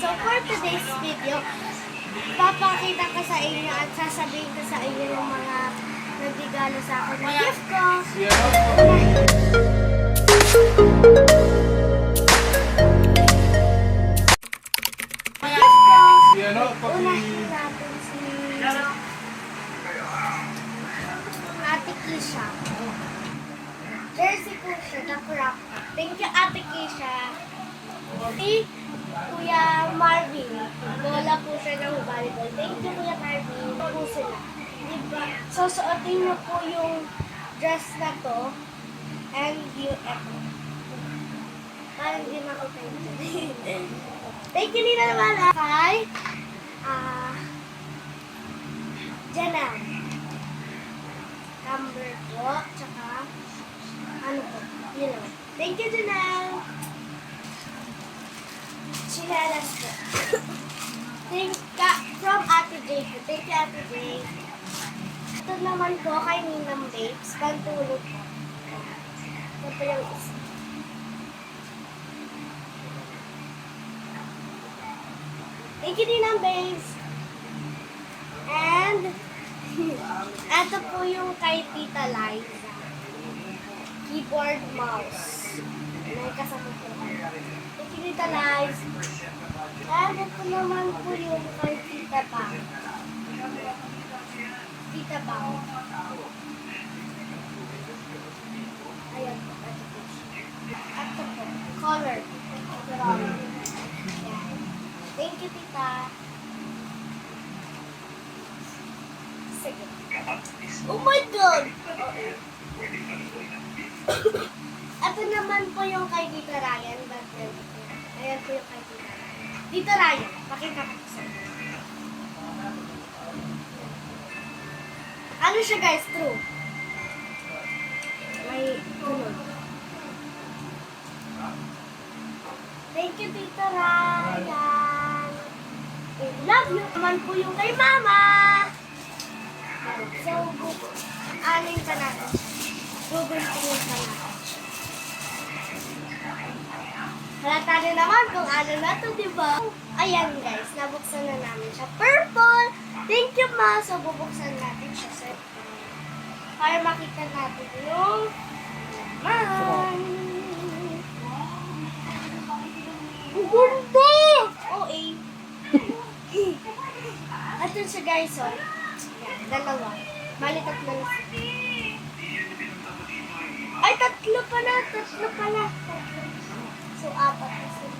So for today's video, papakita ko sa inyo at sasabihin ko sa inyo yung mga nagregalo sa akin na gift ko. Unahin natin si Ate Kisha. Jersey po siya, na crop. Thank you, Ate Kisha. Si Kuya Marvin. Bola po siya ng volleyball. Thank you, Kuya Marvin. Po sila. Diba? So, suotin niyo po yung dress na to. And you, eto. Parang hindi makita yun. Thank you, Nina naman. Hi. Janelle. Number po. Tsaka, ano po? Yellow. Thank you, Janelle. Chinelas po. From Ate Jay po. Thank you, Ate Jay. Ito naman po kay Ninang Babes. Pantulog po. Ito po yung isa. Thank you, Ninang Babes. And, ito po yung kay Tita Liza. Keyboard mouse. May kasama po. Thank you, Tita Liza. And ito naman po yung kay Tita Bang. Tita Bang. Ayan po. Ito po. Color. Thank you, Tita. Sige. Oh my God! Ito naman po yung kay Tita Ryan. Ayan po yung kay Tita Ryan. Tita Ryan, pakita ko sa inyo. Ano siya guys? True. May tulog. Thank you, Tita Ryan. I love you. Naman po yung kay Mama. So, aling ka natin. Guguntingin ka natin. Halata nyo naman kung ano na to, diba? Ayan guys, nabuksan na namin siya. Purple! Thank you, Ma! So, bubuksan natin siya sa para makita natin yung man. Ganda! OA. Ito siya guys, oh. Yan, dalawa. Mali tatlo na siya. Ay, tatlo pala. So, apat na sila.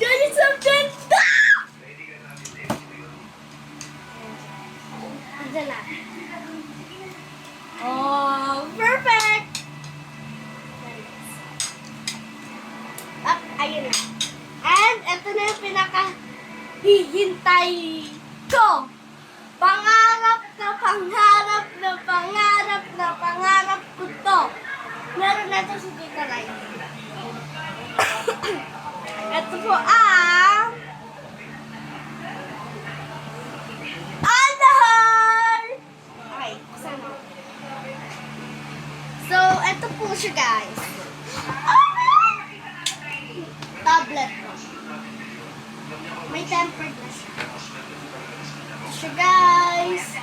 Guys, ang ganda! Diyan na. Oh, perfect! Ayun na. And, ito na yung pinaka-hihintay ko. Pangarap na pangarap na pangarap na pangarap ko to. Meron na ito si Tita Rai. Ito po ang Adar! Okay, sana. So, ito po siya guys. Tablet po. May tempered na siya. Siya guys.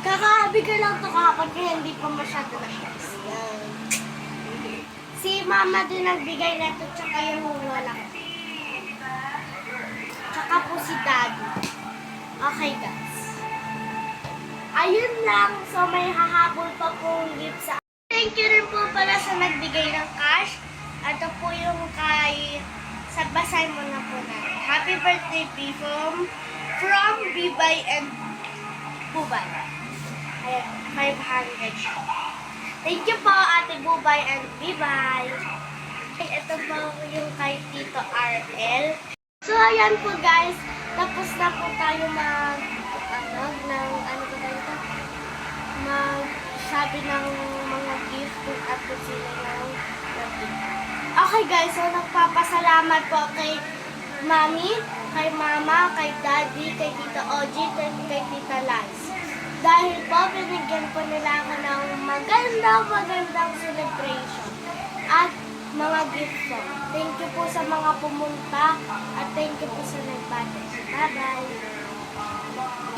Kakahabi ka lang ito kahapon kaya hindi pa masyado na guys. Si Mama din nagbigay na ito tsaka yung wala. Tsaka po si Daddy. Okay guys. Ayun lang. So may hahabol pa pong gift sa thank you rin po pala sa nagbigay ng cash. Ito po yung kay sabasay mo na po na. Happy birthday P from Bibay and Bubay. Ayan, 500. Thank you po, Ate Bubay and Bibay. Ito po yung kay Tito RL. So, ayan po guys. Tapos na po tayo magsabi ng mga gift at po sila ng okay guys, so nagpapasalamat po kay Mami, kay Mama, kay Daddy, kay Tita Oji, kay Tita Laz. Dahil po, binigyan po nila ako ng magandang celebration. at mga gift po. Thank you po sa mga pumunta at thank you po sa nagbati. Bye-bye!